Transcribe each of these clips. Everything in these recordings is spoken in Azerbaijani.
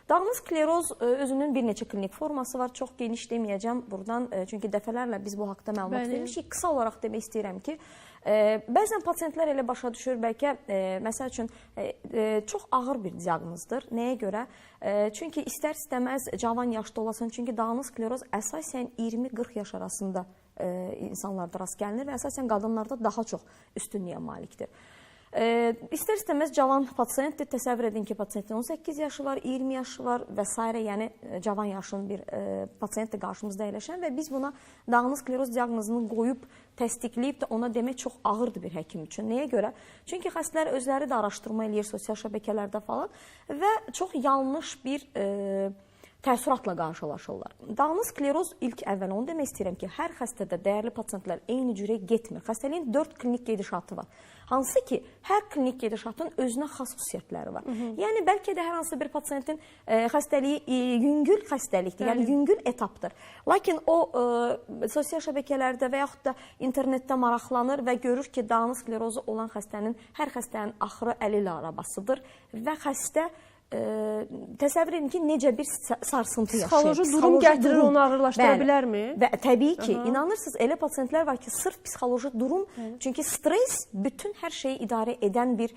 Dağınıq skleroz özünün bir neçə klinik forması var. Çox geniş deməyəcəm buradan, çünki dəfələrlə biz bu haqda məlumat vermişik. Qısa olaraq demək istəyirəm ki, bəzən pasientlər elə başa düşür, bəlkə məsəl üçün çox ağır bir diaqnozdur. Nəyə görə? Çünki istər-istəməz cavan yaşda olasan, çünki dağınıq skleroz əsasən 20-40 yaş arasında insanlarda rast gəlinir və əsasən qadınlarda daha çox üstünlüyə malikdir. İstər-istəməz cavan pasiyentdir. Təsəvvür edin ki, pasiyentin 18 yaşı var, 20 yaşı var və s. Yəni cavan yaşın bir pasiyentdir qarşımızda əyləşən və biz buna dağınıq skleroz diaqnozunu qoyub, təsdiqləyib də ona demək çox ağırdır bir həkim üçün. Nəyə görə? Çünki xəstələr özləri də araşdırma eləyir sosial şəbəkələrdə falan və çox yanlış bir təəssüratla qarşılaşırlar. Dağınıq skleroz ilk əvvəl onu demək istəyirəm ki, hər xəstədə dəyərli pasiyentlər eyni cürə getmir. Xəstəliyin 4 klinik gedişatı var. Hansı ki, hər klinik gedişatın özünə xas xüsusiyyətləri var. Yəni, bəlkə də hər hansı bir pasiyentin xəstəliyi yüngül xəstəlikdir, yəni yüngül etapdır. Lakin o, sosial şəbəkələrdə və yaxud da internetdə maraqlanır və görür ki, dağınıq sklerozu olan xəstənin, hər xəstənin axırı əli ilə arabasıdır və xəstə təsəvvür edin ki, necə bir sarsıntı yaşayır. Psixoloji durum gətirir, onu ağırlaşdıra bilərmi? Və təbii ki, inanırsınız, elə pasiyentlər var ki, sırf psixoloji durum, çünki stres bütün hər şeyi idarə edən bir,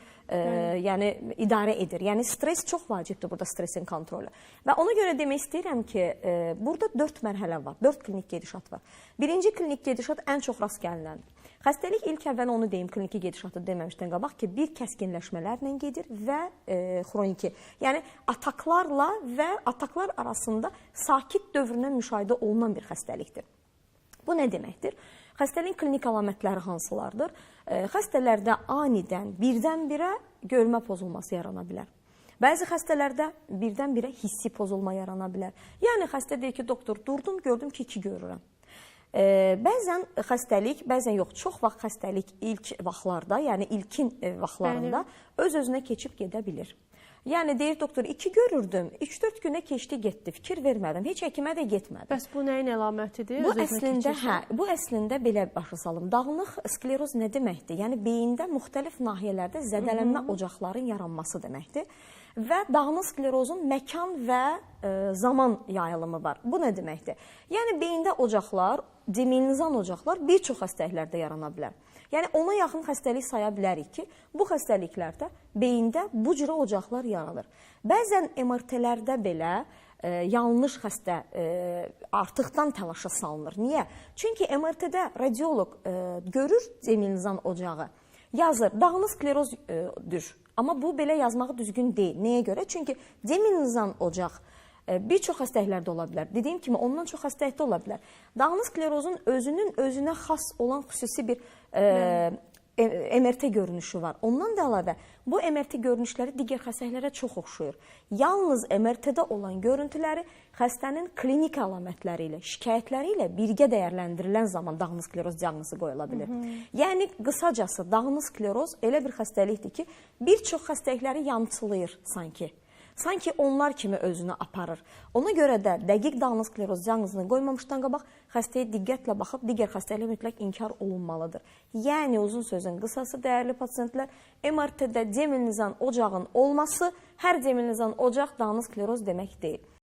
yəni idarə edir. Yəni stres çox vacibdir burada, stresin kontrolu. Və ona görə demək istəyirəm ki, burada 4 mərhələ var, 4 klinik gedişat var. Birinci klinik gedişat ən çox rast gəlinəndir. Xəstəlik ilk əvvəl onu deyim, kliniki gedişatı deməmişdən qabaq ki, bir kəskinləşmələrlə gedir və xroniki. Yəni, ataklarla və ataklar arasında sakit dövrünə müşahidə olunan bir xəstəlikdir. Bu nə deməkdir? Xəstəliyin klinik əlamətləri hansılardır? Xəstələrdə anidən birdən-birə görmə pozulması yarana bilər. Bəzi xəstələrdə birdən-birə hissi pozulma yarana bilər. Yəni, xəstə deyir ki, doktor, durdum, gördüm ki, 2 görürəm. Bəzən xəstəlik, bəzən yox, çox vaxt xəstəlik ilk vaxtlarda, yəni ilkin vaxtlarında öz-özünə keçib gedə bilir. Yəni, deyir doktor, 2 görürdüm, 3-4 günə keçdi, getdi, fikir vermədim, heç həkimə də getmədim. Bəs bu nəyin əlamətidir? Bu əslində belə başa salım. Dağınıq skleroz nə deməkdir? Yəni, beyində müxtəlif nahiyələrdə zədələnmə ocaqların yaranması deməkdir. Və dağınıq sklerozun məkan və zaman yayılımı var. Bu nə deməkdir? Yəni, beyində ocaqlar, demilnizan ocaqlar bir çox xəstəliklərdə yarana bilər. Yəni, ona yaxın xəstəlik saya bilərik ki, bu xəstəliklərdə beyində bu cürə ocaqlar yaranır. Bəzən MRT-lərdə belə yanlış xəstə artıqdan təlaşa salınır. Niyə? Çünki MRT-də radioloq görür demilnizan ocağı, yazır, dağınıq sklerozdur. Amma bu belə yazmağı düzgün deyil. Nəyə görə? Çünki demilnizan ocaq bir çox xəstəliklərdə ola bilər. Dediyim kimi, ondan çox xəstəlikdə ola bilər. Dağınıq sklerozun özünə xas olan xüsusi bir MRT görünüşü var. Ondan da əlavə, bu MRT görünüşləri digər xəstəliklərə çox oxşuyur. Yalnız MRT-də olan görüntüləri xəstənin klinik əlamətləri ilə, şikayətləri ilə birgə dəyərləndirilən zaman dağınıq skleroz diaqnozu qoyula bilir. Yəni, qısacası, dağınıq skleroz elə bir xəstəlikdir ki, bir çox xəstəlikləri yamçılayır sanki. Sanki onlar kimi özünü aparır. Ona görə də dəqiq dağınıq skleroz diaqnozunu qoymamışdan qabaq xəstəyə diqqətlə baxıb digər xəstəliklə mütləq inkar olunmalıdır. Yəni, uzun sözün qısası, dəyərli pasiyentlər, MRT-də demilnizan ocağın olması hər demilnizan ocaq dağınıq skleroz demək deyil.